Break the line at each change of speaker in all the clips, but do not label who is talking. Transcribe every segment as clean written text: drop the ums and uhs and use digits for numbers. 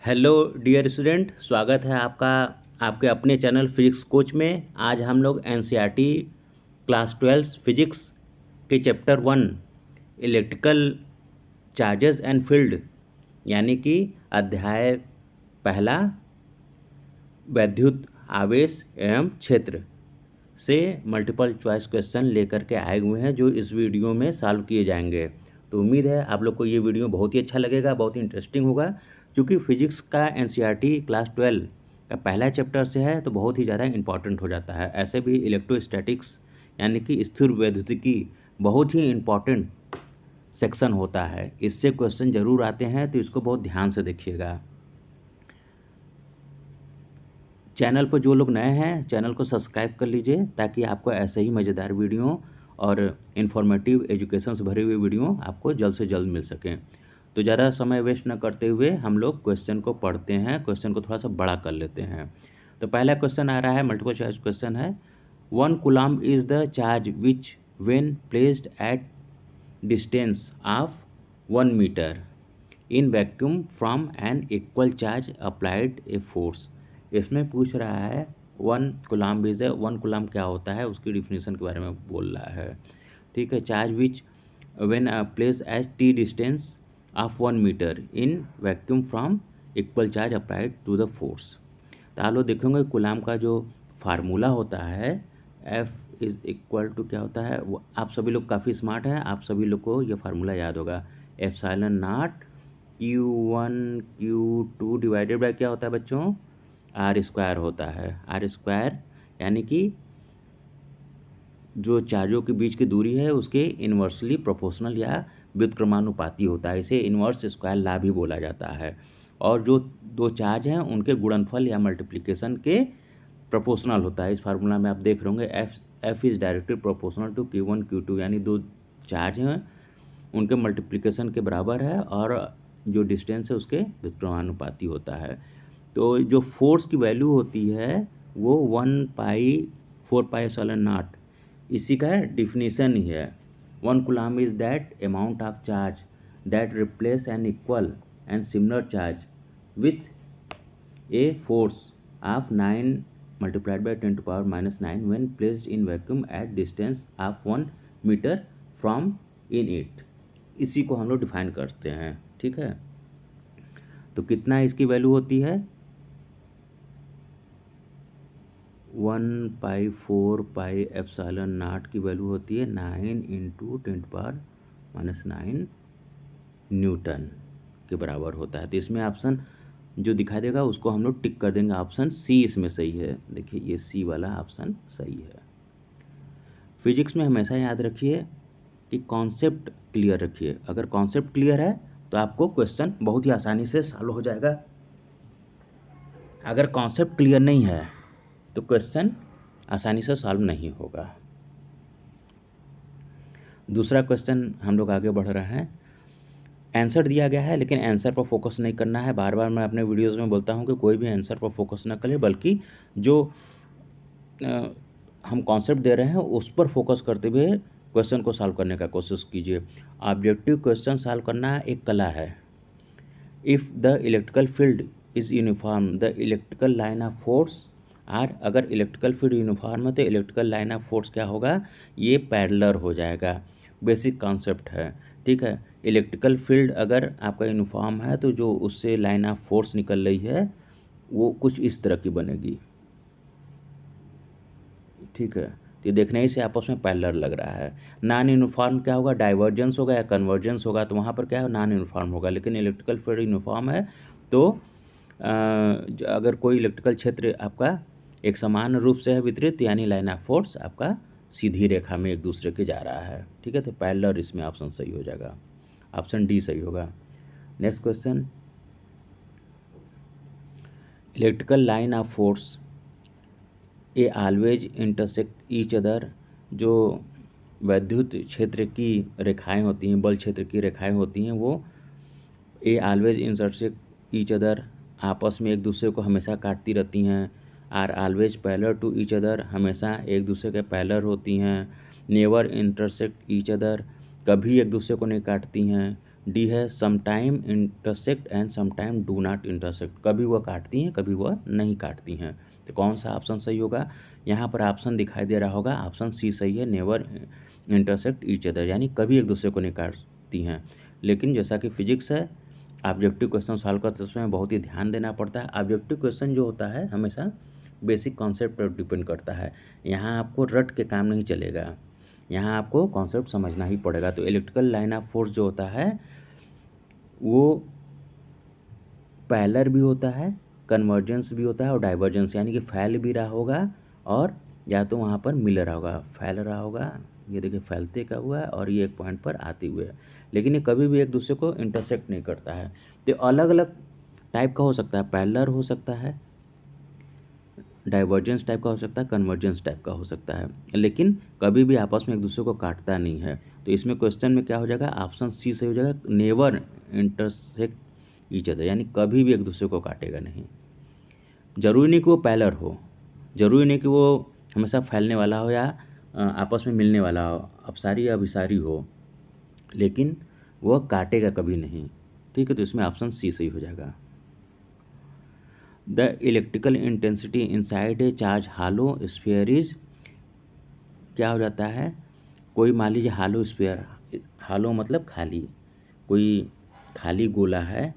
Hello dear student, स्वागत है आपका आपके अपने चैनल फिजिक्स कोच में। आज हम लोग एनसीईआरटी क्लास 12 फिजिक्स के chapter 1 electrical charges and field यानी कि अध्याय पहला वैद्युत आवेश एवं क्षेत्र से मल्टीपल चॉइस क्वेश्चन लेकर के आए हुए हैं, जो इस वीडियो में सॉल्व किए जाएंगे। तो उम्मीद है आप लोग को ये वीडियो बहुत ही अच्छा लगेगा, बहुत ही इंटरेस्टिंग होगा। क्योंकि फिजिक्स का एनसीईआरटी क्लास 12 का पहला चैप्टर से है तो बहुत ही ज़्यादा इंपॉर्टेंट हो जाता है। ऐसे भी इलेक्ट्रोस्टैटिक्स यानी कि स्थिर वैद्युतिकी बहुत ही इम्पॉर्टेंट सेक्शन होता है। इससे क्वेश्चन ज़रूर आते हैं, तो इसको बहुत ध्यान से देखिएगा। चैनल पर जो लोग नए हैं, चैनल को सब्सक्राइब कर लीजिए ताकि आपको ऐसे ही मज़ेदार वीडियो और इन्फॉर्मेटिव एजुकेशन से भरी हुई वीडियो आपको जल्द से जल्द मिल सकें। तो ज़्यादा समय वेस्ट न करते हुए हम लोग क्वेश्चन को पढ़ते हैं, क्वेश्चन को थोड़ा सा बड़ा कर लेते हैं। तो पहला क्वेश्चन आ रहा है, मल्टीपल चॉइस क्वेश्चन है। 1 coulomb is the charge which when placed at distance of 1 metre in vacuum from an equal charge applied a force. इसमें पूछ रहा है 1 कूलम्ब इज है। 1 कूलम्ब क्या होता है, उसकी डिफिनीशन के बारे में बोल रहा है। ठीक है, charge which when place at the distance of 1 metre in vacuum from equal charge applied to the force. तो आप लोग देखेंगे कूलम्ब का जो फार्मूला होता है F इज इक्वल टू क्या होता है, वो आप सभी लोग काफ़ी स्मार्ट हैं, आप सभी लोग को ये फार्मूला याद होगा। Epsilon not Q1 Q2 divided by क्या होता है बच्चों, आर स्क्वायर होता है। आर स्क्वायर यानी कि जो चार्जों के बीच की दूरी है उसके इन्वर्सली प्रोपोर्शनल या व्युत्क्रमानुपाती होता है। इसे इन्वर्स स्क्वायर लॉ भी बोला जाता है। और जो दो चार्ज हैं उनके गुणनफल या मल्टीप्लिकेशन के प्रोपोर्शनल होता है। इस फार्मूला में आप देख रहे होंगे F is directly proportional to Q1 Q2, यानी दो चार्ज हैं उनके मल्टीप्लिकेशन के बराबर है और जो डिस्टेंस है उसके व्युत्क्रमानुपाती होता है। तो जो फोर्स की वैल्यू होती है वो 1/4πε0 इसी का डिफिनीशन ही है। 1 coulomb is that amount of charge that replace an equal and similar charge with a force of 9 multiplied by 10⁻⁹ when placed in vacuum at distance of 1 metre from in it। इसी को हम लोग define करते हैं। ठीक है, तो कितना इसकी वैल्यू होती है, 1/4πε0 की वैल्यू होती है 9 × 10⁻⁹ न्यूटन के बराबर होता है। तो इसमें ऑप्शन जो दिखाई देगा उसको हम लोग टिक कर देंगे, ऑप्शन सी इसमें सही है। देखिए ये सी वाला ऑप्शन सही है। फिजिक्स में हमेशा याद रखिए कि कॉन्सेप्ट क्लियर रखिए। अगर कॉन्सेप्ट क्लियर है तो आपको क्वेश्चन बहुत ही आसानी से सॉल्व हो जाएगा। अगर कॉन्सेप्ट क्लियर नहीं है तो क्वेश्चन आसानी से सॉल्व नहीं होगा। दूसरा क्वेश्चन हम लोग आगे बढ़ रहे हैं। आंसर दिया गया है लेकिन आंसर पर फोकस नहीं करना है। बार बार मैं अपने वीडियोस में बोलता हूं कि कोई भी आंसर पर फोकस ना करें, बल्कि जो हम कॉन्सेप्ट दे रहे हैं उस पर फोकस करते हुए क्वेश्चन को सॉल्व करने का कोशिश कीजिए। ऑब्जेक्टिव क्वेश्चन सॉल्व करना एक कला है। If the electrical field is uniform the electrical line of force are, अगर इलेक्ट्रिकल फील्ड यूनिफॉर्म है तो इलेक्ट्रिकल लाइन ऑफ फोर्स क्या होगा, ये पैरेलल हो जाएगा। बेसिक कॉन्सेप्ट है। ठीक है, इलेक्ट्रिकल फील्ड अगर आपका यूनिफॉर्म है तो जो उससे लाइन ऑफ फोर्स निकल रही है वो कुछ इस तरह की बनेगी। ठीक है, तो ये देखने ही से आपस में पैरेलल लग रहा है। नॉन यूनिफॉर्म क्या होगा, डाइवर्जेंस होगा या कन्वर्जेंस होगा, तो वहाँ पर क्या है, नॉन यूनिफॉर्म होगा। लेकिन इलेक्ट्रिकल फील्ड यूनिफॉर्म है तो अगर कोई इलेक्ट्रिकल क्षेत्र आपका एक समान रूप से है वितरित, यानी लाइन ऑफ फोर्स आपका सीधी रेखा में एक दूसरे के जा रहा है। ठीक है, तो पैरेलल इसमें ऑप्शन सही हो जाएगा, ऑप्शन डी सही होगा। Next question, electrical line of force A always intersect each other. जो वैद्युत क्षेत्र की रेखाएं होती हैं, बल क्षेत्र की रेखाएं होती हैं, वो A always intersect each other, आपस में एक दूसरे को हमेशा काटती रहती हैं। Are always parallel to each other, हमेशा एक दूसरे के पैरेलल होती हैं। नेवर इंटरसेक्ट ईच अदर, कभी एक दूसरे को नहीं काटती हैं। डी है some time intersect and some time do not intersect, कभी वह काटती हैं कभी वह नहीं काटती हैं। तो कौन सा ऑप्शन सही होगा? यहाँ पर ऑप्शन दिखाई दे रहा होगा, ऑप्शन सी सही है, नेवर इंटरसेक्ट ईच अदर, यानी कभी एक दूसरे को नहीं काटती हैं। लेकिन जैसा कि फिजिक्स है, ऑब्जेक्टिव क्वेश्चन सॉल्व करते समय बहुत ही ध्यान देना पड़ता है। ऑब्जेक्टिव क्वेश्चन जो होता है हमेशा बेसिक कॉन्सेप्ट पर डिपेंड करता है। यहाँ आपको रट के काम नहीं चलेगा, यहाँ आपको कॉन्सेप्ट समझना ही पड़ेगा। तो इलेक्ट्रिकल लाइन ऑफ फोर्स जो होता है वो पैरेलल भी होता है, कन्वर्जेंस भी होता है और डाइवर्जेंस, यानी कि फैल भी रहा होगा और या तो वहाँ पर मिल रहा होगा, फैल रहा होगा, ये देखिए फैलते का हुआ है और ये एक पॉइंट पर आते हुए है, लेकिन ये कभी भी एक दूसरे को इंटरसेक्ट नहीं करता है। तो अलग अलग टाइप का हो सकता है, पैरेलल हो सकता है, डाइवर्जेंस टाइप का हो सकता है, कन्वर्जेंस टाइप का हो सकता है, लेकिन कभी भी आपस में एक दूसरे को काटता नहीं है। तो इसमें क्वेश्चन में क्या हो जाएगा, ऑप्शन सी सही हो जाएगा, नेवर इंटरसेक्ट ईच अदर, यानी कभी भी एक दूसरे को काटेगा नहीं। जरूरी नहीं कि वो पैरेलल हो, जरूरी नहीं कि वो हमेशा फैलने वाला हो या आपस में मिलने वाला हो, अपसारी या अभिसारी हो, लेकिन वह काटेगा कभी नहीं। ठीक है, तो इसमें ऑप्शन सी सही हो जाएगा। The electrical intensity inside a charge hello sphere is, क्या हो जाता है, कोई मान लीजिए हालो स्फीयर, हालो मतलब खाली, कोई खाली गोला है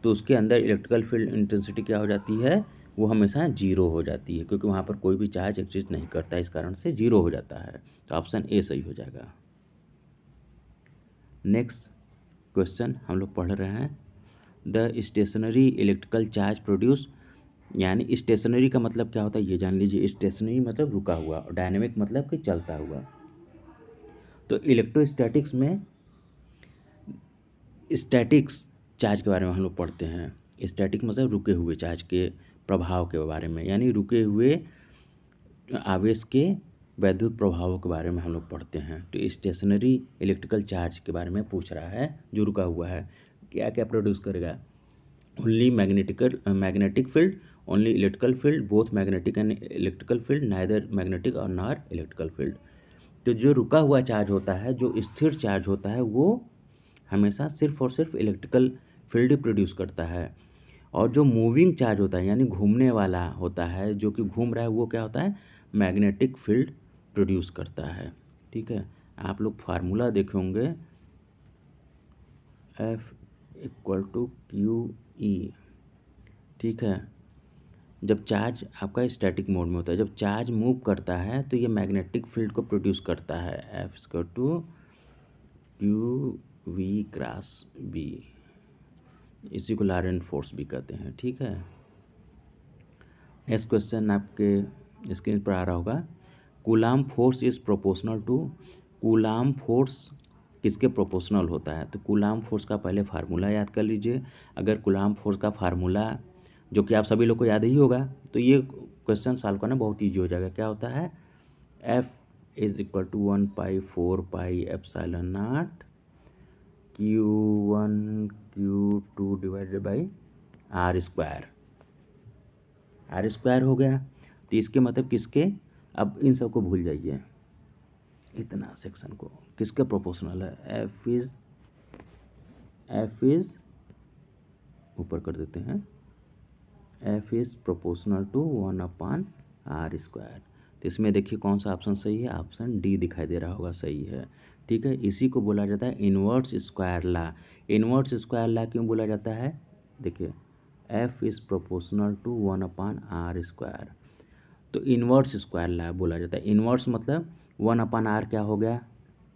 तो उसके अंदर इलेक्ट्रिकल फील्ड इंटेंसिटी क्या हो जाती है, वो हमेशा जीरो हो जाती है, क्योंकि वहाँ पर कोई भी चार्ज एग्जिस्ट नहीं करता, इस कारण से जीरो हो जाता है। तो ऑप्शन ए सही हो जाएगा। नेक्स्ट क्वेश्चन हम लोग पढ़ रहे हैं, the stationary electrical charge produce, यानी स्टेशनरी का मतलब क्या होता है ये जान लीजिए। स्टेशनरी मतलब रुका हुआ और डायनेमिक मतलब कि चलता हुआ। तो इलेक्ट्रोस्टैटिक्स में स्टैटिक्स चार्ज के बारे में हम लोग पढ़ते हैं। स्टैटिक मतलब रुके हुए चार्ज के प्रभाव के बारे में, यानी रुके हुए आवेश के वैद्युत प्रभावों के बारे में हम लोग पढ़ते हैं। तो स्टेशनरी इलेक्ट्रिकल चार्ज के बारे में पूछ रहा है, जो रुका हुआ है क्या क्या प्रोड्यूस करेगा, only magnetic field, only electrical field, both magnetic and electrical field, neither magnetic और नॉर इलेक्ट्रिकल फील्ड। तो जो रुका हुआ चार्ज होता है, जो स्थिर चार्ज होता है, वो हमेशा सिर्फ और सिर्फ इलेक्ट्रिकल फील्ड ही प्रोड्यूस करता है। और जो मूविंग चार्ज होता है, यानी घूमने वाला होता है, जो कि घूम रहा है, वो क्या होता है, मैग्नेटिक फील्ड प्रोड्यूस करता है। ठीक है, आप लोग फार्मूला देखे होंगे, F = QE। ठीक है, जब चार्ज आपका स्टैटिक मोड में होता है, जब चार्ज मूव करता है तो ये मैग्नेटिक फील्ड को प्रोड्यूस करता है, F = QV/B, इसी को लॉरेंट फोर्स भी कहते हैं। ठीक है, नेक्स्ट क्वेश्चन आपके स्क्रीन पर आ रहा होगा, coulomb force is proportional to, coulomb force किसके प्रोपोर्शनल होता है। तो कूलाम्ब फोर्स का पहले फार्मूला याद कर लीजिए। अगर कूलाम्ब फोर्स का फार्मूला, जो कि आप सभी लोग को याद ही होगा, तो ये क्वेश्चन सॉल्व करना बहुत ईजी हो जाएगा। क्या होता है, F = 1/4πε0 Q1 Q2 / R² हो गया। तो इसके मतलब किसके, अब इन सबको भूल जाइए, इतना सेक्शन को, किसके प्रोपोर्शनल है, F इज ऊपर कर देते हैं, F is proportional to 1/R²। तो इसमें देखिए कौन सा ऑप्शन सही है, ऑप्शन डी दिखाई दे रहा होगा, सही है। ठीक है, इसी को बोला जाता है inverse square law. Inverse square law क्यों बोला जाता है, देखिए F is proportional to 1/R², तो इन्वर्स स्क्वायर लॉ बोला जाता है। इन्वर्स मतलब 1/R क्या हो गया,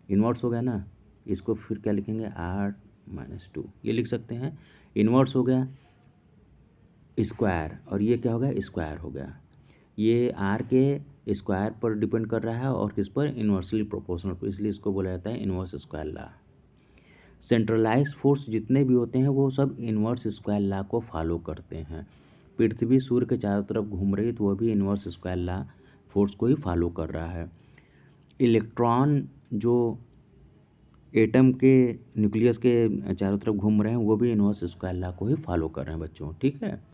इन्वर्स हो गया ना, इसको फिर क्या लिखेंगे, R-2, ये लिख सकते हैं। इन्वर्स हो गया स्क्वायर, और ये क्या हो गया, स्क्वायर हो गया। ये R के स्क्वायर पर डिपेंड कर रहा है और किस पर, इन्वर्सली प्रोपोर्शनल पर, इसलिए इसको बोला जाता है inverse square law. Centralise force जितने भी होते हैं वो सब इन्वर्स स्क्वायर लॉ को फॉलो करते हैं। पृथ्वी सूर्य के चारों तरफ घूम रही तो वह भी इन्वर्स स्क्वायर लॉ फोर्स को ही फॉलो कर रहा है। इलेक्ट्रॉन जो एटम के न्यूक्लियस के चारों तरफ घूम रहे हैं वो भी इन्वर्स स्क्वायर लॉ को ही फॉलो कर रहे हैं बच्चों। ठीक है,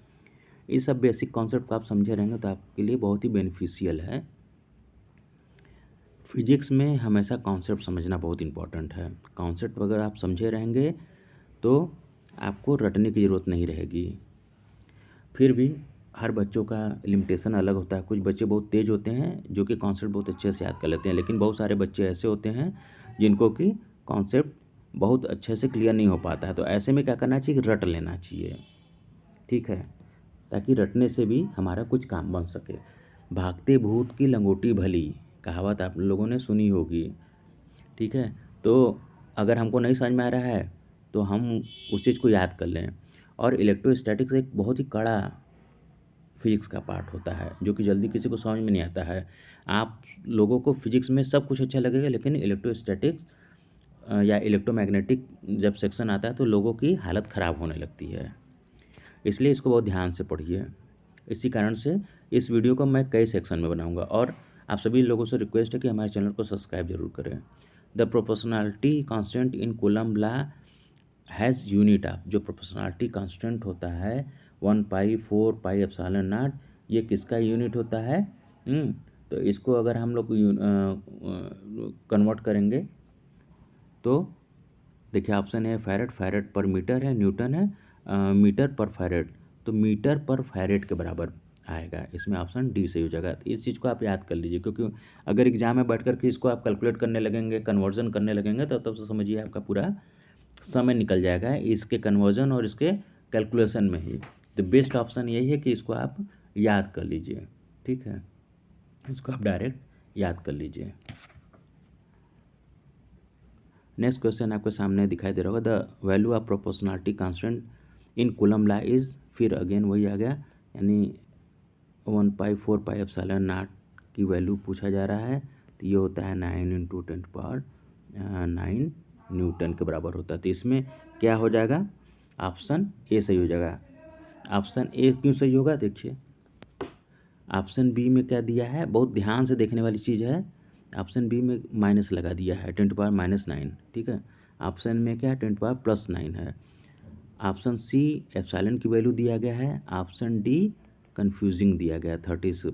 ये सब बेसिक कॉन्सेप्ट को आप समझे रहेंगे तो आपके लिए बहुत ही बेनिफिशियल है। फिजिक्स में हमेशा कॉन्सेप्ट समझना बहुत इंपॉर्टेंट है। कॉन्सेप्ट अगर आप समझे रहेंगे तो आपको रटने की ज़रूरत नहीं रहेगी। फिर भी हर बच्चों का लिमिटेशन अलग होता है। कुछ बच्चे बहुत तेज़ होते हैं जो कि कॉन्सेप्ट बहुत अच्छे से याद कर लेते हैं, लेकिन बहुत सारे बच्चे ऐसे होते हैं जिनको कि कॉन्सेप्ट बहुत अच्छे से क्लियर नहीं हो पाता है। तो ऐसे में क्या करना चाहिए, रट लेना चाहिए, ठीक है, ताकि रटने से भी हमारा कुछ काम बन सके। भागते भूत की लंगोटी भली, कहावत आप लोगों ने सुनी होगी, ठीक है। तो अगर हमको नहीं समझ में आ रहा है तो हम उस चीज़ को याद कर लें। और इलेक्ट्रोस्टैटिक्स एक बहुत ही कड़ा फिजिक्स का पार्ट होता है जो कि जल्दी किसी को समझ में नहीं आता है। आप लोगों को फिजिक्स में सब कुछ अच्छा लगेगा, लेकिन इलेक्ट्रोस्टैटिक्स या इलेक्ट्रोमैग्नेटिक जब सेक्शन आता है तो लोगों की हालत ख़राब होने लगती है। इसलिए इसको बहुत ध्यान से पढ़िए। इसी कारण से इस वीडियो को मैं कई सेक्शन में बनाऊंगा और आप सभी लोगों से रिक्वेस्ट है कि हमारे चैनल को सब्सक्राइब जरूर करें। The proportionality constant in coulomb law has unit of, जो प्रोपोर्शनैलिटी कांस्टेंट होता है 1/4πε0, ये किसका यूनिट होता है? तो इसको अगर हम लोग कन्वर्ट करेंगे तो देखिए ऑप्शन है फैरेड, फैरेड पर मीटर है, न्यूटन है, मीटर पर फैरेड, तो मीटर पर फैरेड के बराबर आएगा। इसमें ऑप्शन डी सही हो जाएगा। तो इस चीज़ को आप याद कर लीजिए, क्योंकि अगर एग्जाम में बैठ कर के इसको आप कैलकुलेट करने लगेंगे, कन्वर्जन करने लगेंगे, तो तब तो समझिए आपका पूरा समय निकल जाएगा इसके कन्वर्जन और इसके कैलकुलेशन में ही। तो बेस्ट ऑप्शन यही है कि इसको आप याद कर लीजिए, ठीक है, इसको आप डायरेक्ट याद कर लीजिए। नेक्स्ट क्वेश्चन आपके सामने दिखाई दे रहा होगा, the value of proportionality constant in coulomb law is, फिर अगेन वही आ गया, यानी 1/4πε0 की वैल्यू पूछा जा रहा है। तो ये होता है 9 × 10⁹ न्यूटन के बराबर होता है। तो इसमें क्या हो जाएगा, ऑप्शन ए सही हो जाएगा। ऑप्शन ए क्यों सही होगा, देखिए ऑप्शन बी में क्या दिया है, बहुत ध्यान से देखने वाली चीज़ है। ऑप्शन बी में माइनस लगा दिया है 10⁻⁹, ठीक है। ऑप्शन में क्या है 10⁻+9 है। ऑप्शन सी एप्सिलॉन की वैल्यू दिया गया है। ऑप्शन डी कंफ्यूजिंग दिया गया है 30 से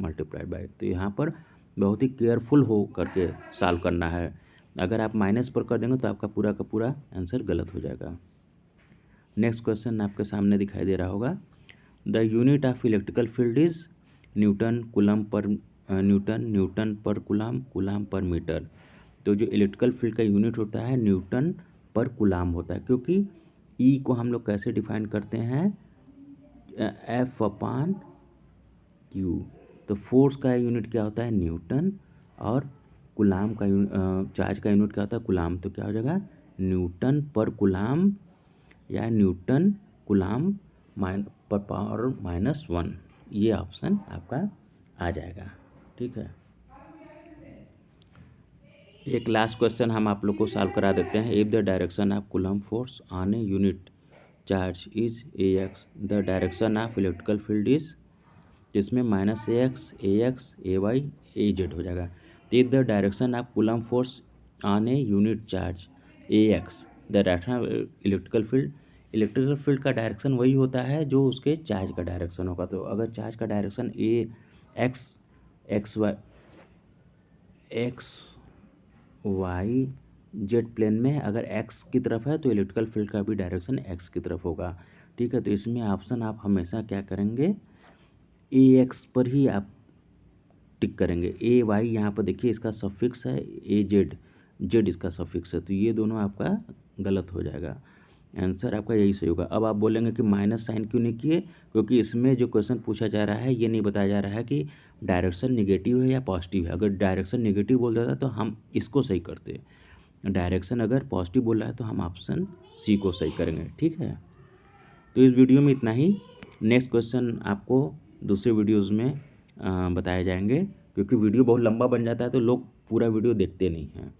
मल्टीप्लाइड बाय। तो यहाँ पर बहुत ही केयरफुल हो करके सॉल्व करना है। अगर आप माइनस पर कर देंगे तो आपका पूरा का पूरा आंसर गलत हो जाएगा। नेक्स्ट क्वेश्चन आपके सामने दिखाई दे रहा होगा, the unit of electrical field is Newton, coulomb पर न्यूटन, न्यूटन पर कूलम्ब, कूलम्ब पर मीटर। तो जो इलेक्ट्रिकल फील्ड का यूनिट होता है न्यूटन पर कूलम्ब होता है, क्योंकि ई को हम लोग कैसे डिफाइन करते हैं, F/Q। तो फोर्स का यूनिट क्या होता है, न्यूटन, और कूलम्ब का चार्ज का यूनिट क्या होता है, कूलम्ब। तो क्या हो जाएगा, न्यूटन पर कूलम्ब या न्यूटन कूलम्ब पर पावर -1, ये ऑप्शन आपका आ जाएगा, ठीक है। एक लास्ट क्वेश्चन हम आप लोग को सॉल्व करा देते हैं। If the direction of coulomb force on a unit charge is AX, the direction of electrical field is, जिसमें -AX, AX, AY, AZ हो जाएगा। तो if the direction of coulomb force on a unit charge AX, the direction of electrical field का direction वही होता है जो उसके चार्ज का डायरेक्शन होगा। तो अगर चार्ज का डायरेक्शन XY/Z प्लेन में अगर x की तरफ है तो इलेक्ट्रिकल फील्ड का भी डायरेक्शन x की तरफ होगा, ठीक है। तो इसमें ऑप्शन आप हमेशा क्या करेंगे, AX पर ही आप टिक करेंगे। AY यहाँ पर देखिए इसका सफिक्स है, AZ, Z इसका सफिक्स है, तो ये दोनों आपका गलत हो जाएगा। आंसर आपका यही सही होगा। अब आप बोलेंगे कि माइनस साइन क्यों नहीं किए, क्योंकि इसमें जो क्वेश्चन पूछा जा रहा है ये नहीं बताया जा रहा है कि डायरेक्शन नेगेटिव है या पॉजिटिव है। अगर डायरेक्शन नेगेटिव बोल देता तो हम इसको सही करते, डायरेक्शन अगर पॉजिटिव बोल रहा है तो हम ऑप्शन सी को सही करेंगे, ठीक है। तो इस वीडियो में इतना ही। नेक्स्ट क्वेश्चन आपको दूसरे वीडियोज़ में बताए जाएंगे, क्योंकि वीडियो बहुत लंबा बन जाता है तो लोग पूरा वीडियो देखते नहीं हैं।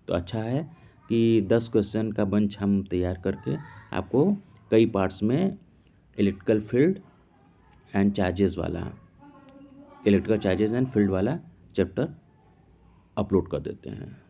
तो अच्छा है कि 10 क्वेश्चन का बंच हम तैयार करके आपको कई पार्ट्स में इलेक्ट्रिकल फील्ड एंड चार्जेस वाला, इलेक्ट्रिकल चार्जेस एंड फील्ड वाला चैप्टर अपलोड कर देते हैं।